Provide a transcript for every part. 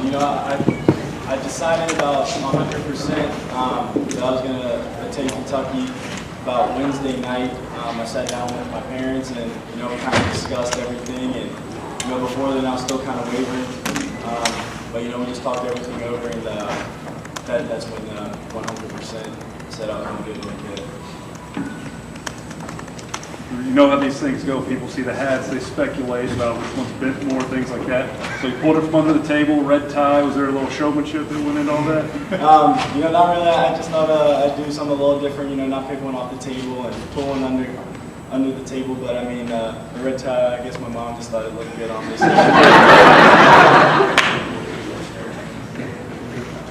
You know, I decided about 100% that I was going to take Kentucky about Wednesday night. I sat down with my parents and, you know, kind of discussed everything. And, you know, before then I was still kind of wavering. But, you know, we just talked everything over, and that's when 100% said I was going to get it. You know how these things go. People see the hats, they speculate about which one's bent more, things like that. So you pulled it from under the table, red tie. Was there a little showmanship that went into all that? You know, not really. I just thought I'd do something a little different. You know, not pick one off the table and pull one under the table. But I mean, the red tie, I guess my mom just thought it looked good on this.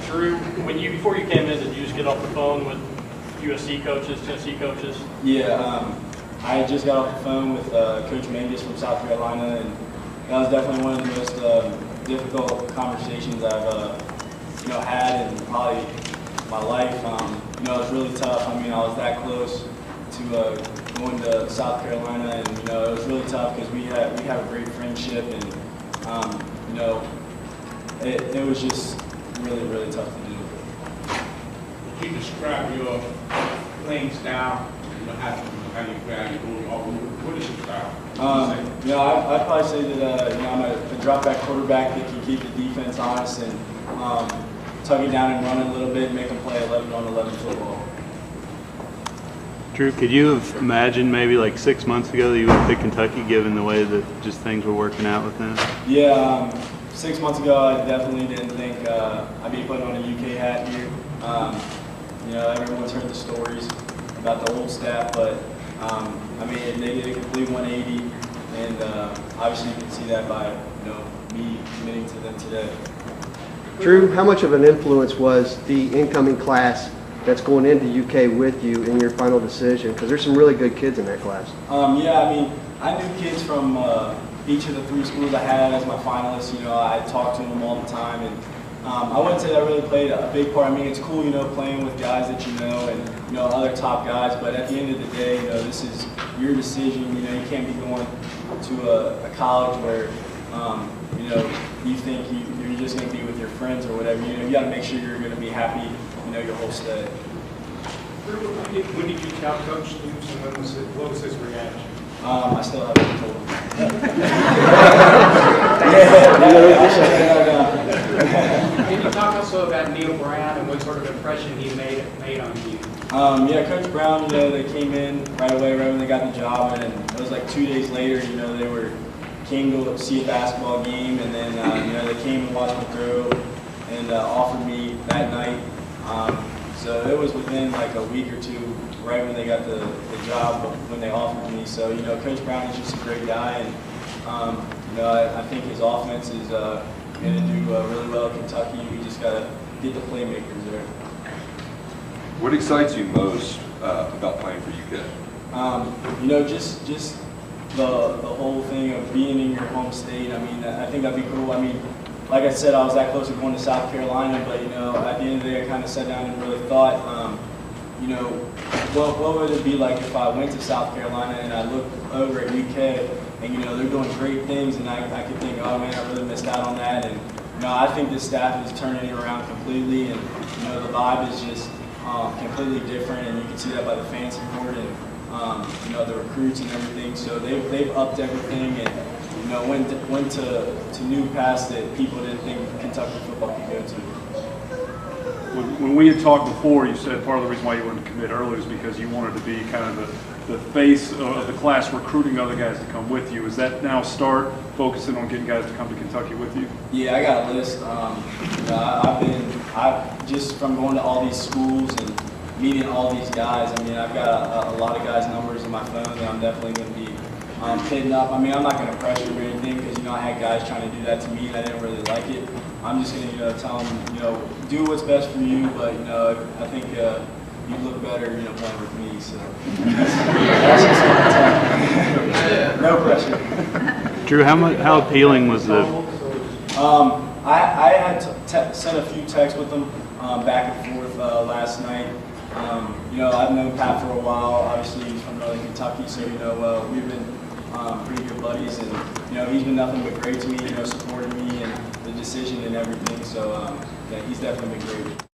Drew, before you came in, did you just get off the phone with USC coaches, Tennessee coaches? Yeah, I just got off the phone with Coach Mangus from South Carolina, and that was definitely one of the most difficult conversations I've you know, had in probably my life. You know, it was really tough. I mean, I was that close to going to South Carolina, and you know, it was really tough because we have a great friendship, and you know, it was just really tough to do. Could you describe your playing style? You know, how you grab your ball? What is your style? You know, I'd probably say that you know, I'm a drop back quarterback that can keep the defense honest and tug it down and run it a little bit, and make them play 11-on-11 football. Drew, could you have imagined maybe like 6 months ago that you would pick Kentucky, given the way that just things were working out with them? Yeah, 6 months ago, I definitely didn't think I'd be putting on a UK hat here. You know, everyone's heard the stories about the old staff, but I mean, they did a complete 180, and obviously you can see that by, you know, me committing to them today. Drew, how much of an influence was the incoming class that's going into UK with you in your final decision? Because there's some really good kids in that class. Yeah, I mean, I knew kids from each of the 3 schools I had as my finalists. You know, I talked to them all the time, and I wouldn't say that really played a big part. I mean, it's cool, you know, playing with guys that you know and, you know, other top guys, but at the end of the day, you know, this is your decision. You know, you can't be going to a college where, you know, you think you're just going to be with your friends or whatever. You know, you got to make sure you're going to be happy, you know, your whole stay. When did you tell Coach Stoops, and what was his reaction? I still haven't told him. Can you talk also about Neil Brown and what sort of impression he made on you? Yeah, Coach Brown, you know, they came in right away, right when they got the job, and it was like 2 days later, you know, came to see a basketball game, and then, you know, they came and watched me throw and offered me that night. So it was within like a week or two, right when they got the job, when they offered me. So, you know, Coach Brown is just a great guy, and, you know, I think his offense is going to do really well at Kentucky. We just got to get the playmakers there. What excites you most about playing for UK? You know, just the whole thing of being in your home state. I mean, I think that'd be cool. I mean, like I said, I was that close to going to South Carolina, but, you know, at the end of the day, I kind of sat down and really thought, you know, what would it be like if I went to South Carolina and I looked over at UK and, you know, they're doing great things, and I could think, oh man, I really missed out on that. And, you know, I think this staff is turning it around completely, and, you know, the vibe is just completely different, and you can see that by the fan support and, you know, the recruits and everything. So they've upped everything, and, you know, went to new paths that people didn't think Kentucky football could go to. When we had talked before, you said part of the reason why you wanted to commit early was because you wanted to be kind of the face of the class, recruiting other guys to come with you. Is that now start focusing on getting guys to come to Kentucky with you? Yeah, I got a list. You know, I've just from going to all these schools and meeting all these guys. I mean, I've got a lot of guys' numbers in my phone that I'm definitely going to be hitting up. I mean, I'm not going to pressure or anything, because, you know, I had guys trying to do that to me and I didn't really like it. I'm just going to, you know, tell them, you know, do what's best for you, but, you know, I think you look better, you know, playing with me. So that's just no pressure. Drew, how appealing was the? I had sent a few texts with them back and forth last night. You know, I've known Pat for a while. Obviously, he's from Northern Kentucky, so, you know, we've been pretty good buddies, and, you know, he's been nothing but great to me, you know, supporting me and the decision to and everything. So yeah, he's definitely been great.